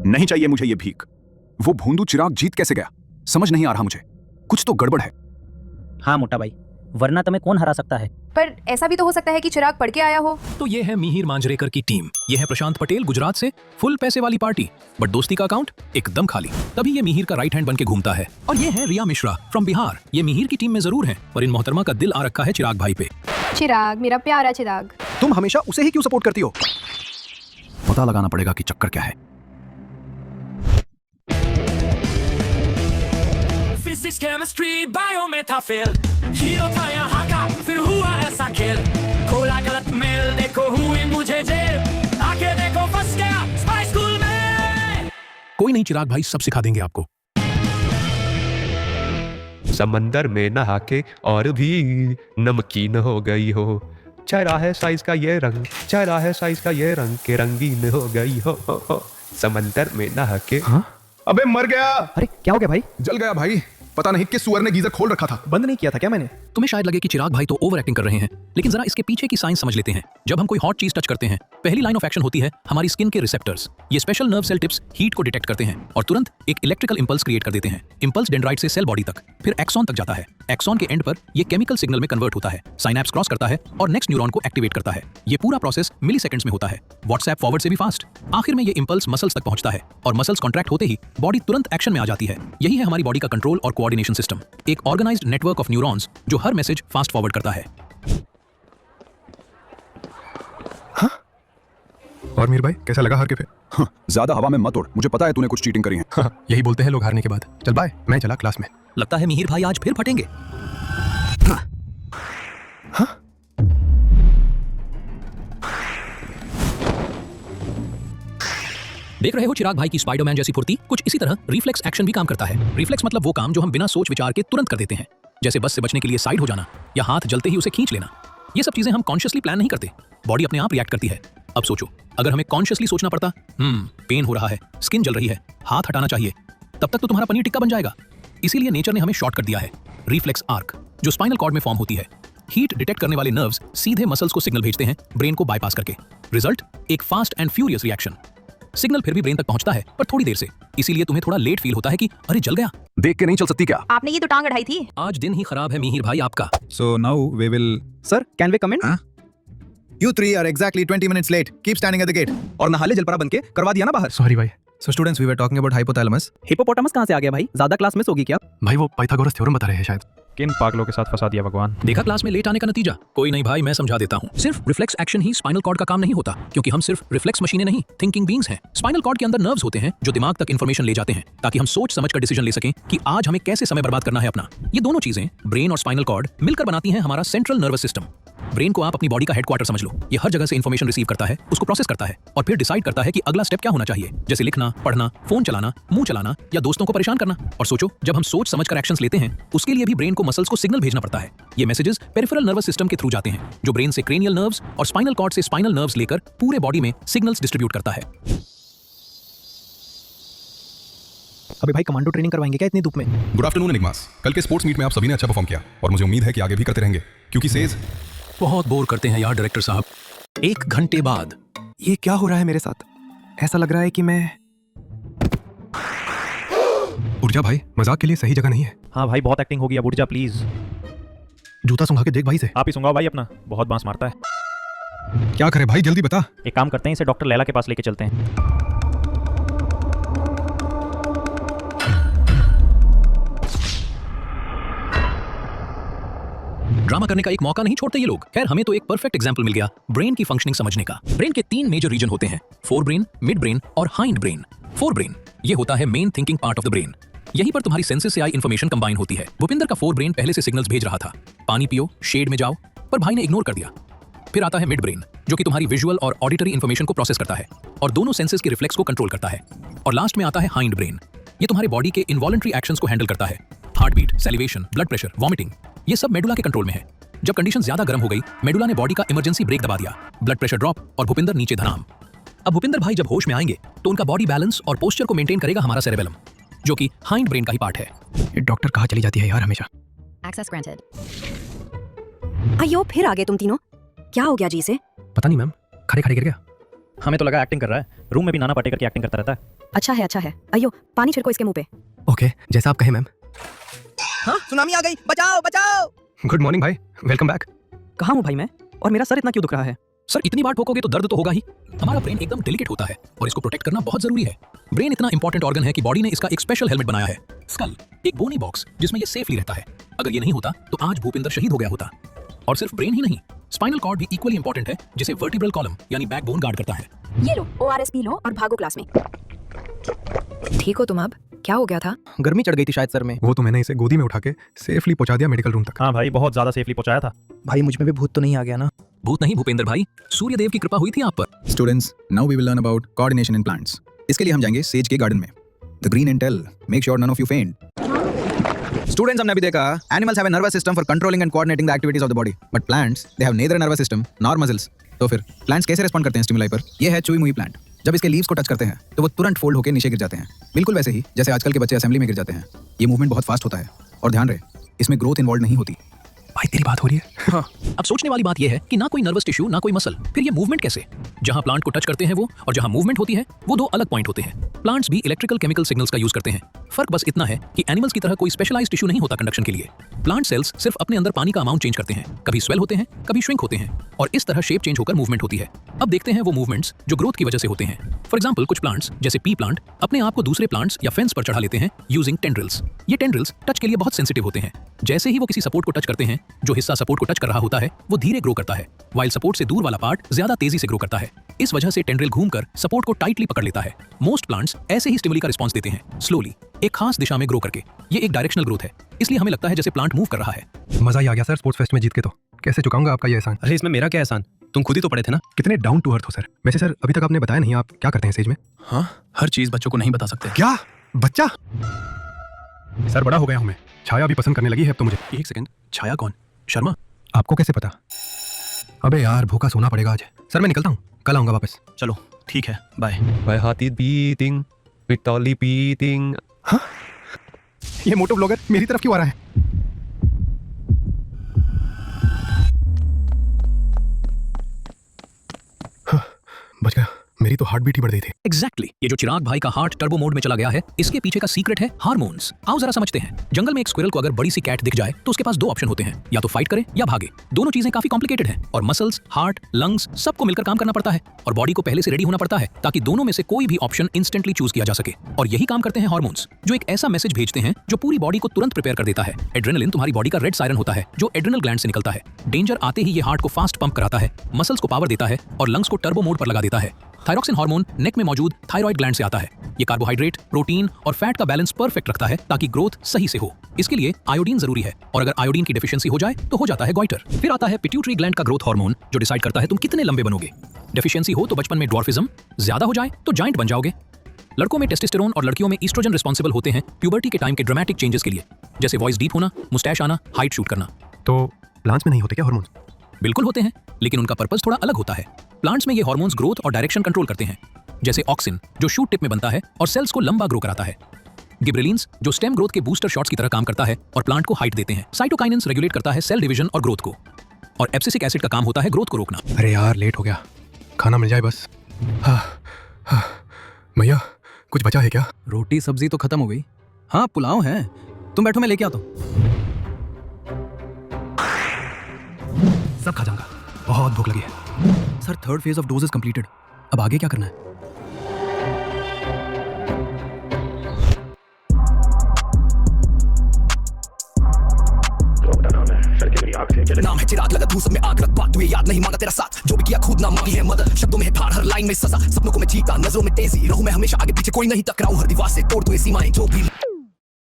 नहीं चाहिए मुझे ये भीख। वो भोंदू चिराग जीत कैसे गया समझ नहीं आ रहा मुझे। कुछ तो गड़बड़ है। हाँ मोटा भाई, वरना तुम्हें कौन हरा सकता है। पर ऐसा भी तो हो सकता है कि चिराग पढ़ के आया हो। तो ये है मिहिर मांजरेकर की टीम। ये है प्रशांत पटेल गुजरात से, फुल पैसे वाली पार्टी, बट दोस्ती का अकाउंट एकदम खाली। तभी ये मिहिर का राइट हैंड बन के घूमता है। और ये है रिया मिश्रा फ्रॉम बिहार। ये मिहिर की टीम में जरूर है, पर इन मोहतरमा का दिल आ रखा है चिराग भाई पे। चिराग, मेरा प्यारा चिराग। तुम हमेशा उसे ही क्यों सपोर्ट करती हो? पता लगाना पड़ेगा कि चक्कर क्या है। फिजिक्स, केमिस्ट्री, बायो में था फेल, हीरो था यहाँ का, फिर हुआ ऐसा खेल, खोला गलत मेल, देखो हुई मुझे जेल, आके देखो फंस गया हाई स्कूल में। कोई नहीं चिराग भाई, सब सिखा देंगे आपको। समंदर में नहा के और भी नमकीन हो गई हो, चरा है साइज का ये रंग, चरा है साइज का ये रंग के रंगीन हो गई हो। समंदर में नहा के। हाँ? अबे मर गया। अरे क्या हो गया भाई? जल गया भाई। पता नहीं किस सुअर ने गीजर खोल रखा था। बंद नहीं किया था क्या मैंने? तुम्हें शायद लगे कि चिराग भाई तो ओवर एक्टिंग कर रहे हैं, लेकिन जरा इसके पीछे की साइंस समझ लेते हैं। जब हम कोई हॉट चीज टच करते हैं, पहली लाइन ऑफ एक्शन होती है हमारी स्किन के रिसेप्टर्स। ये special nerve cell tips heat को डिटेक्ट करते हैं और तुरंत एक इलेक्ट्रिकल इंपल्स क्रिएट कर देते हैं। इंपल्स डेंड्राइट से सेल बॉडी तक, फिर एक्सॉन तक जाता है। एक्सॉन के एंड पर ये केमिकल सिग्नल में कन्वर्ट होता है, साइनैप्स क्रॉस करता है और नेक्स्ट न्यूरॉन को एक्टिवेट करता है। ये पूरा प्रोसेस मिली सेकंड्स में होता है, व्हाट्सएप फॉरवर्ड से भी फास्ट। आखिर में ये इंपल्स मसल्स तक पहुंचता है और मसल्स कॉन्ट्रैक्ट होते ही बॉडी तुरंत एक्शन में आ जाती है। यही है हमारी बॉडी का कंट्रोल और कोऑर्डिनेशन सिस्टम, एक ऑर्गेनाइज्ड नेटवर्क ऑफ न्यूरॉन्स जो हर मैसेज फास्ट फॉरवर्ड करता है। हाँ? और मीर भाई कैसा लगा हार के? फिर ज्यादा हवा में मत उड़, मुझे पता है तूने कुछ चीटिंग करी है। हाँ, यही बोलते हैं लोग हारने के बाद। चल बाय, मैं चला क्लास में। लगता है मिहिर भाई आज फिर फटेंगे। हाँ? देख रहे हो चिराग भाई की स्पाइडरमैन जैसी फुर्ती? कुछ इसी तरह रिफ्लेक्स एक्शन भी काम करता है। रिफ्लेक्स मतलब वो काम जो हम बिना सोच विचार के तुरंत कर देते हैं, जैसे बस से बचने के लिए साइड हो जाना या हाथ जलते ही उसे खींच लेना। ये सब चीजें हम कॉन्शियसली प्लान नहीं करते, बॉडी अपने आप रिएक्ट करती है। अब सोचो, अगर हमें कॉन्शियसली सोचना पड़ता, पेन हो रहा है, स्किन जल रही है, हाथ हटाना चाहिए, तब तक तो तुम्हारा पनीर टिक्का बन जाएगा। इसीलिए नेचर ने हमें शॉर्टकट दिया है, रिफ्लेक्स आर्क, जो स्पाइनल कॉर्ड में फॉर्म होती है। हीट डिटेक्ट करने वाले नर्व्स सीधे मसल्स को सिग्नल भेजते हैं ब्रेन को बाईपास करके। रिजल्ट, एक fast and furious reaction. Signal फिर भी ब्रेन तक पहुंचता है, पर थोड़ी देर से। इसीलिए तुम्हें थोड़ा लेट फील होता है कि अरे जल गया। देख के नहीं चल सकती क्या? आपने ये तो टांग अड़ाई थी। आज दिन ही खराब है मिहिर भाई आपका। So now we will. Sir can we come in? You three are exactly 20 minutes late. Keep standing at the gate. और नहाले जलपरा बनके करवा दिया ना बाहर। सॉरी भाई। So students, we were talking about hypothalamus. Hippopotamus कहाँ से आ गया भाई? ज्यादा क्लास मिस होगी क्या? भाई वो पाइथागोरस थ्योरम बता रहे हैं शायद। किन पागलों के साथ फंसा दिया भगवान। देखा क्लास में लेट आने का नतीजा? कोई नहीं भाई, मैं समझा देता हूँ। सिर्फ रिफ्लेक्स एक्शन ही स्पाइनल कॉर्ड का काम नहीं होता, क्योंकि हम सिर्फ रिफ्लेक्स मशीनें नहीं, थिंकिंग बीइंग्स हैं। स्पाइनल कॉर्ड के अंदर नर्व्स होते हैं जो दिमाग तक इंफॉर्मेशन ले जाते हैं, ताकि हम सोच समझ कर डिसीजन ले सकें कि आज हमें कैसे समय बर्बाद करना है अपना। ये दोनों चीजें, ब्रेन और स्पाइनल कॉर्ड, मिलकर बनाती हैं हमारा सेंट्रल नर्वस सिस्टम। ब्रेन को आप अपनी बॉडी का हेडक्वार्टर समझ लो। ये हर जगह से इंफॉर्मेशन रिसीव करता है, उसको प्रोसेस करता है और फिर डिसाइड करता है कि अगला स्टेप क्या होना चाहिए, जैसे लिखना, पढ़ना, फोन चलाना, मुंह चलाना या दोस्तों को परेशान करना। और सोचो, जब हम सोच समझ कर एक्शंस लेते हैं, उसके लिए भी ब्रेन को मसल्स को सिग्नल भेजना पड़ता है। ये मैसेजेस पेरिफेरल नर्वस सिस्टम के थ्रू जाते हैं, जो ब्रेन से क्रेनियल नर्व्स और स्पाइनल कॉर्ड से स्पाइनल नर्व्स लेकर पूरे बॉडी में सिग्नल्स डिस्ट्रीब्यूट करता है। अबे भाई कमांडो ट्रेनिंग करवाएंगे क्या इतनी धूप में? Good afternoon enigmas. कल के स्पोर्ट्स मीट में आप सभी ने अच्छा परफॉर्म किया और मुझे उम्मीद है कि आगे भी करते रहेंगे, क्योंकि सेज बहुत बोर करते हैं यार डायरेक्टर साहब। 1 घंटे बाद ये क्या हो रहा है मेरे साथ? ऐसा लग रहा है कि मैं ऊर्जा भाई मजाक के लिए सही जगह नहीं है। हाँ भाई बहुत एक्टिंग होगी, अब उठ जा प्लीज। जूता सुंघा के देख भाई से। आप ही सुंगाओ भाई अपना, बहुत बांस मारता है। क्या करे भाई, जल्दी बता। एक काम करते हैं, इसे डॉक्टर लैला के पास लेके चलते हैं। ड्रामा करने का एक मौका नहीं छोड़ते ये लोग। खैर हमें तो एक परफेक्ट एग्जांपल मिल गया ब्रेन की फंक्शनिंग समझने का। ब्रेन के 3 मेजर रीजन होते हैं, फोर ब्रेन, मिड ब्रेन और हाइंड ब्रेन। फोर ब्रेन ये होता है main thinking part of the brain. यहीं पर तुम्हारी सेंसेस से आई इंफॉर्मेशन कंबाइन होती है। भूपिंदर का फोर ब्रेन पहले से सिग्नल्स भेज रहा था, पानी पियो, शेड में जाओ, पर भाई ने इग्नोर कर दिया। फिर आता है मिड ब्रेन, जो कि तुम्हारी विजुअल और ऑडिटरी इंफॉर्मेशन को प्रोसेस करता है और दोनों सेंसेस के रिफ्लेक्स को कंट्रोल करता है। और लास्ट में आता है हाइंड ब्रेन, ये तुम्हारे बॉडी के इनवॉलंटरी एक्शंस को हैंडल करता है। Heart beat, salivation, blood pressure, vomiting, ये सब मेडुला के कंट्रोल में है। जब कंडीशन ज्यादा गर्म हो गई, मेडुला ने बॉडी का इमरजेंसी ब्रेक दबा दिया, ब्लड प्रेशर ड्रॉप और भूपिंदर नीचे धनाम। अब भूपिंदर भाई जब होश में आएंगे तो उनका बॉडी बैलेंस और पोस्चर को मेंटेन करेगा हमारा सेरेबेलम, जो कि हाइंड ब्रेन का ही पार्ट है। ये डॉक्टर कहाँ चली जाती है यार हमेशा। Access granted. अयो फिर आ गए तुम तीनों। क्या हो गया जी से? पता नहीं मैम, खड़े खड़े गिर गया। हमें तो लगा एक्टिंग कर रहा है, रूम में भी नाना पाटेकर की एक्टिंग करता रहता है। अच्छा है। अयो, पानी छिड़को इसके मुंह पे। ओके, जैसा आप कहें मैम। हाँ, सुनामी आ गई, बचाओ बचाओ। गुड मॉर्निंग भाई, वेलकम बैक। कहाँ हूँ भाई मैं? और मेरा सर इतना क्यों दुख रहा है? सर इतनी बार ठोकोगे तो दर्द तो होगा ही। हमारा ब्रेन एकदम डेलिकेट होता है और इसको प्रोटेक्ट करना बहुत जरूरी है। ब्रेन इतना इंपॉर्टेंट ऑर्गन है कि बॉडी ने इसका एक स्पेशल हेलमेट बनाया है, स्कल, एक बोनी बॉक्स जिसमें ये सेफली रहता है। अगर ये नहीं होता तो आज भूपिंदर शहीद हो गया होता। और सिर्फ ब्रेन ही नहीं, स्पाइनल कॉर्ड भी इक्वली इंपॉर्टेंट है, जिसे वर्टिब्रल कॉलम यानी बैकबोन गार्ड करता है। ये लो, ORS पी लो और भागो क्लास में। ठीक हो तुम अब? क्या हो गया था? गर्मी चढ़ गई थी शायद सर में। वो तो मैंने इसे गोदी में उठा के सेफली पहुंचा दिया मेडिकल रूम तक। हाँ भाई, बहुत ज्यादा सेफली पहुंचाया था। भाई मुझ में भी भूत तो नहीं आ गया ना? भूत नहीं भूपेंद्र भाई, सूर्यदेव की कृपा हुई थी आप पर। Students, now we will learn about coordination in plants. इसके लिए हम जाएंगे सेज के गार्डन में। The green and tail, make sure none of you faint. Students, हमने अभी देखा animals have a nervous system for controlling and coordinating the activities of the body, but plants they have neither nervous system nor muscles. तो फिर plants कैसे respond करते हैं stimuli पर? ये है चुई मुई प्लांट। जब इसके लीव्स को टच करते हैं तो वो तुरंत फोल्ड होकर नीचे गिर जाते हैं, बिल्कुल वैसे ही जैसे आजकल के बच्चे असेंबली में गिर जाते हैं। ये मूवमेंट बहुत फास्ट होता है और ध्यान रहे, इसमें ग्रोथ इन्वॉल्व नहीं होती। भाई तेरी बात हो रही है? हाँ। अब सोचने वाली बात यह है कि ना कोई नर्वस टिश्यू ना कोई मसल, फिर ये मूवमेंट कैसे? जहां प्लांट को टच करते हैं वो और जहां मूवमेंट होती है वो दो अलग पॉइंट होते हैं। प्लांट्स भी इलेक्ट्रिकल केमिकल सिग्नल्स का यूज करते हैं। फर्क बस इतना है कि एनिमल्स की तरह कोई स्पेशलाइज्ड टिश्यू नहीं होता कंडक्शन के लिए। प्लांट सेल्स सिर्फ अपने अंदर पानी का अमाउंट चेंज करते हैं, कभी स्वेल होते हैं कभी श्रिंक होते हैं, और इस तरह शेप चेंज होकर मूवमेंट होती है। अब देखते हैं वो मूवमेंट्स जो ग्रोथ की वजह से होते हैं। फॉर एग्जांपल, कुछ प्लांट्स जैसे पी प्लांट अपने आप को दूसरे प्लांट्स या फेंस पर चढ़ा लेते हैं यूजिंग टेंड्रिल्स। ये टेंड्रिल्स टच के लिए बहुत सेंसिटिव होते हैं। जैसे ही वो किसी सपोर्ट को टच करते हैं, जो हिस्सा सपोर्ट को टच कर रहा होता है वो धीरे ग्रो करता है, वाइल सपोर्ट से दूर वाला पार्ट ज्यादा तेजी से ग्रो करता है। इस वजह से टेंड्रिल घूमकर सपोर्ट को टाइटली पकड़ लेता है। मोस्ट प्लांट्स ऐसे ही स्टिमुली का रिस्पांस देते हैं, स्लोली, एक खास दिशा में ग्रो करके। ये एक डायरेक्शनल ग्रोथ है, इसलिए हमें लगता है जैसे प्लांट मूव कर रहा है। मजा ही आ गया सर स्पोर्ट्स फेस्ट में जीत के। तो कैसे चुकाऊंगा आपका ये एहसान? अरे इसमें मेरा क्या एहसान, तुम खुद ही तो पढ़े थे ना। कितने डाउन टू अर्थ हो सर। वैसे सर अभी तक आपने बताया नहीं आप क्या करते हैं सेज में? हाँ, हर चीज बच्चों को नहीं बता सकते। क्या बच्चा? सर बड़ा हो गया हूं मैं, छाया भी पसंद करने लगी है अब तो मुझे। एक सेकंड, छाया कौन? शर्मा? आपको कैसे पता? अबे यार, भूखा सोना पड़ेगा आज। सर मैं निकलता हूँ, कल आऊंगा वापस। चलो ठीक है, bye. My heart is beating, with only beating. हाँ? ये मोटो ब्लॉगर मेरी तरफ क्यों आ रहा है? हाँ, बच गया। मेरी तो हार्ट बीट ही बढ़ गई थी। एग्जैक्टली, ये जो चिराग भाई का हार्ट टर्बो मोड में चला गया है, इसके पीछे का सीक्रेट है हार्मोन्स। आओ जरा समझते हैं। जंगल में एक स्क्विरल को अगर बड़ी सी कैट दिख जाए तो उसके पास दो ऑप्शन होते हैं, या तो फाइट करे या भागे। दोनों चीजें काफी कॉम्प्लिकेटेड हैं और मसल्स, हार्ट, लंग्स सबको मिलकर काम करना पड़ता है और बॉडी को पहले से रेडी होना पड़ता है ताकि दोनों में से कोई भी ऑप्शन इंस्टेंटली चूज किया जा सके। और यही काम करते हैं हार्मोन्स, जो एक ऐसा मैसेज भेजते हैं जो पूरी बॉडी को तुरंत प्रिपेयर कर देता है। एड्रेनलिन तुम्हारी बॉडी का रेड सायरन होता है जो एड्रेनल ग्लैंड से निकलता है। डेंजर आते ही ये हार्ट को फास्ट पंप कराता है, मसल्स को पावर देता है और लंग्स को टर्बो मोड पर लगा देता है। थायरॉक्सिन हार्मोन नेक में मौजूद थायराइड ग्लैंड से आता है। ये कार्बोहाइड्रेट, प्रोटीन और फैट का बैलेंस परफेक्ट रखता है ताकि ग्रोथ सही से हो। इसके लिए आयोडीन जरूरी है और अगर आयोडीन की डेफिशिएंसी हो जाए तो हो जाता है गॉइटर। फिर आता है पिट्यूटरी ग्लैंड का ग्रोथ हार्मोन जो डिसाइड करता है तुम कितने लंबे बनोगे। डेफिशिएंसी हो तो बचपन में ड्वार्फिज्म, ज्यादा हो जाए तो जाइंट बन जाओगे। लड़कों में टेस्टोस्टेरोन और लड़कियों में ईस्ट्रोजन रिस्पॉन्सिबल होते हैं प्यूबर्टी के टाइम के ड्रामेटिक चेंजेस के लिए, जैसे वॉइस डीप होना, मुस्टैच आना, हाइट शूट करना। तो प्लांट्स में नहीं होते क्या हार्मोन्स? बिल्कुल होते हैं, लेकिन उनका पर्पस थोड़ा अलग होता है। प्लांट्स में ये हार्मोन्स ग्रोथ और डायरेक्शन कंट्रोल करते हैं, जैसे ऑक्सिन जो शूट टिप में बनता है और सेल्स को लंबा ग्रो कराता है। गिबरेलिन्स जो स्टेम ग्रोथ के बूस्टर शॉट्स की तरह काम करता है और प्लांट को हाइट देते हैं। साइटोकाइनेंस रेगुलेट करता है सेल डिवीजन और ग्रोथ को, और एब्सिसिक एसिड का काम होता है ग्रोथ को रोकना। अरे यार लेट हो गया, खाना मिल जाए बस। भैया कुछ बचा है क्या? रोटी सब्जी तो खत्म हो गई। हाँ पुलाव है, तुम बैठो मैं लेके आता हूँ। सब खा जाऊंगा, बहुत भूख लगी है। Sir third phase of dose is completed, अब आगे क्या करना है? नाम है चिराग, लगा सब में आग रख बात, तुझे याद नहीं मांगा तेरा साथ, जो भी किया खुद ना मांगी है मदद। शब्दों में है धार, हर लाइन में सजा, सपनों को मैं जीता, नजरों में तेजी, रहूं मैं हमेशा आगे पीछे, कोई नहीं टकराऊं हर दीवार से, तोड़ दो ये सीमाएं जो भी